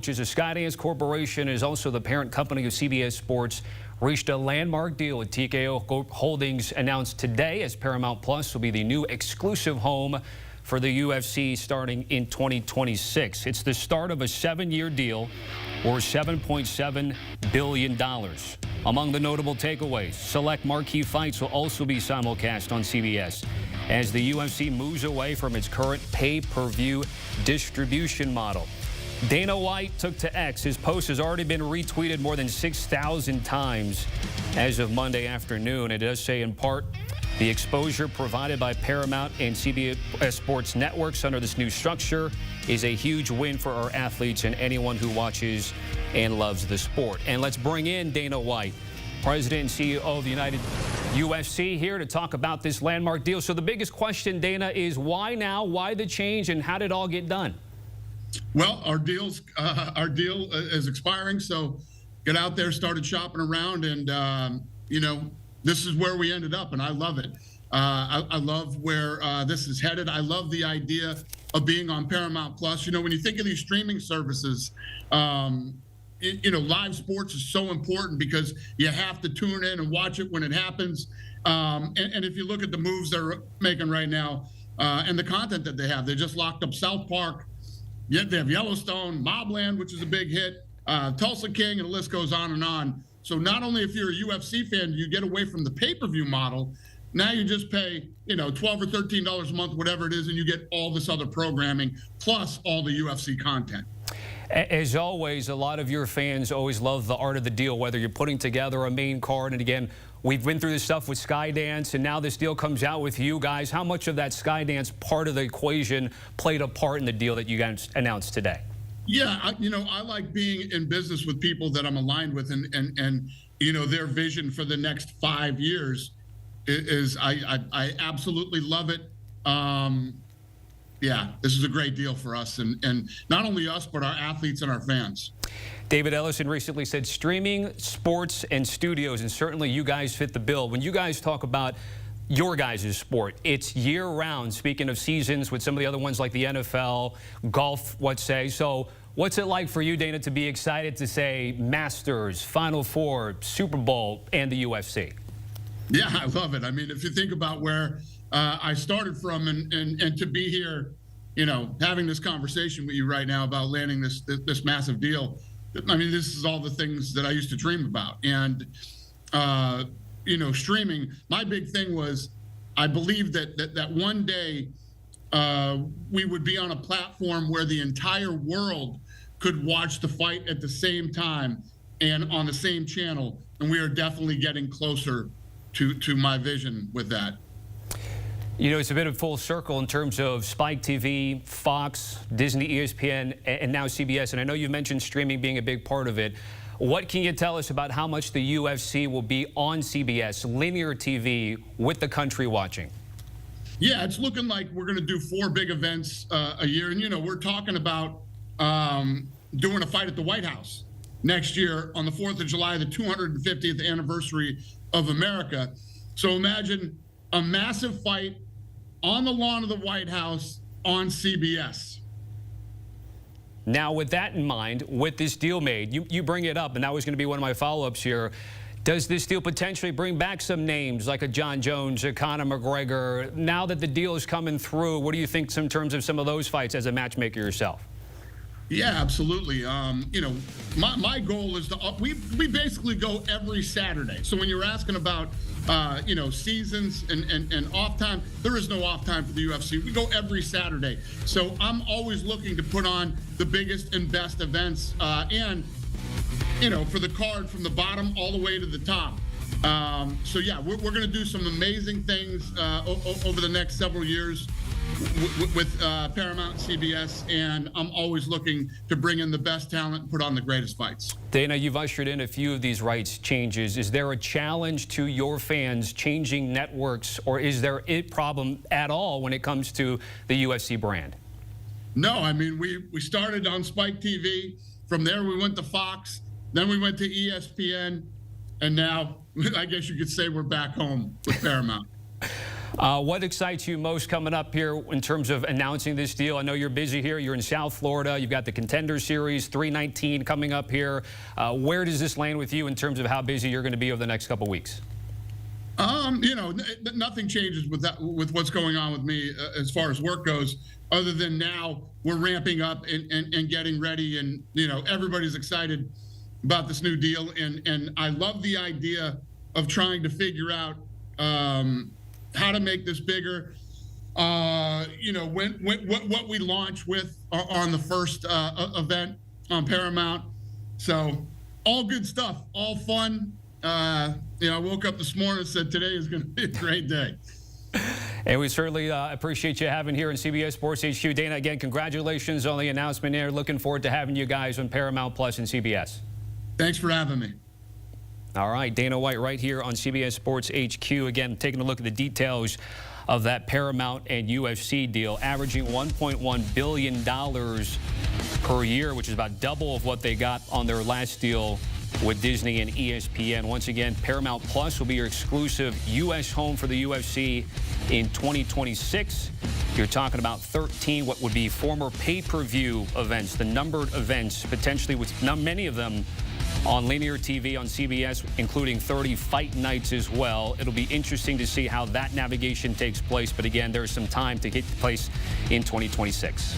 which is a Skydance Corporation, is also the parent company of CBS Sports, reached a landmark deal with TKO Holdings, announced today as Paramount Plus will be the new exclusive home for the UFC starting in 2026. It's the start of a 7-year deal worth $7.7 billion. Among the notable takeaways, select marquee fights will also be simulcast on CBS as the UFC moves away from its current pay-per-view distribution model. Dana White took to X. His post has already been retweeted more than 6,000 times as of Monday afternoon. It does say, in part, the exposure provided by Paramount and CBS Sports networks under this new structure is a huge win for our athletes and anyone who watches and loves the sport. And let's bring in Dana White, President and CEO of the United UFC, here to talk about this landmark deal. So the biggest question, Dana, is why now? Why the change, and how did it all get done? Well, our deal is expiring, so get out there, started shopping around, and this is where we ended up, and I love it. I love where this is headed. I love the idea of being on Paramount Plus. You know, when you think of these streaming services, live sports is so important because you have to tune in and watch it when it happens. And if you look at the moves they're making right now and the content that they just locked up South Park. Yet they have Yellowstone, Mobland, which is a big hit, Tulsa King, and the list goes on and on. So not only if you're a UFC fan, you get away from the pay-per-view model. Now you just pay, $12 or $13 a month, whatever it is, and you get all this other programming plus all the UFC content. As always, a lot of your fans always love the art of the deal, whether you're putting together a main card. And again, we've been through this stuff with Skydance, and now this deal comes out with you guys. How much of that Skydance part of the equation played a part in the deal that you guys announced today? Yeah, I like being in business with people that I'm aligned with, and their vision for the next 5 years is I absolutely love it. Yeah, this is a great deal for us, and not only us, but our athletes and our fans. David Ellison recently said streaming, sports, and studios, and certainly you guys fit the bill. When you guys talk about your guys' sport, it's year-round, speaking of seasons with some of the other ones like the NFL, golf, let's say. So what's it like for you, Dana, to be excited to say Masters, Final Four, Super Bowl, and the UFC? Yeah, I love it. I mean, if you think about where I started from and to be here, having this conversation with you right now about landing this massive deal. I mean, this is all the things that I used to dream about. And, streaming, my big thing was I believed that one day we would be on a platform where the entire world could watch the fight at the same time and on the same channel. And we are definitely getting closer to my vision with that. It's a bit of full circle in terms of Spike TV, Fox, Disney, ESPN, and now CBS. And I know you mentioned streaming being a big part of it. What can you tell us about how much the UFC will be on CBS, linear TV, with the country watching? Yeah, it's looking like we're going to do 4 big events a year. And, we're talking about doing a fight at the White House next year on the 4th of July, the 250th anniversary of America. So imagine a massive fight on the lawn of the White House on CBS. Now, with that in mind, with this deal made, you bring it up, and that was going to be one of my follow-ups here. Does this deal potentially bring back some names like a John Jones, a Conor McGregor? Now that the deal is coming through, what do you think in terms of some of those fights as a matchmaker yourself? Yeah, absolutely. My goal is to we basically go every Saturday. So when you're asking about seasons and off time, there is no off time for the UFC. We go every Saturday. So I'm always looking to put on the biggest and best events and for the card from the bottom all the way to the top. So yeah, we're going to do some amazing things over the next several years with Paramount, CBS, and I'm always looking to bring in the best talent and put on the greatest fights. Dana, you've ushered in a few of these rights changes. Is there a challenge to your fans changing networks, or is there a problem at all when it comes to the UFC brand? No, I mean, we started on Spike TV. From there, we went to Fox. Then we went to ESPN. And now, I guess you could say we're back home with Paramount. What excites you most coming up here in terms of announcing this deal? I know you're busy here. You're in South Florida. You've got the Contender Series 319 coming up here. Where does this land with you in terms of how busy you're going to be over the next couple weeks? Nothing changes with that, with what's going on with me as far as work goes, other than now we're ramping up and getting ready, and everybody's excited about this new deal, and I love the idea of trying to figure out how to make this bigger. What we launch with on the first event on Paramount. So all good stuff, all fun. I woke up this morning and said today is going to be a great day. And we certainly appreciate you having here in CBS Sports HQ. Dana, again, congratulations on the announcement there. Looking forward to having you guys on Paramount Plus and CBS. Thanks for having me. All right, Dana White right here on CBS Sports HQ. Again, taking a look at the details of that Paramount and UFC deal, averaging $1.1 billion per year, which is about double of what they got on their last deal with Disney and ESPN. Once again, Paramount Plus will be your exclusive U.S. home for the UFC in 2026. You're talking about 13 what would be former pay-per-view events, the numbered events, potentially with many of them on linear TV on CBS, including 30 fight nights as well. It'll be interesting to see how that navigation takes place. But again, there's some time to get place in 2026.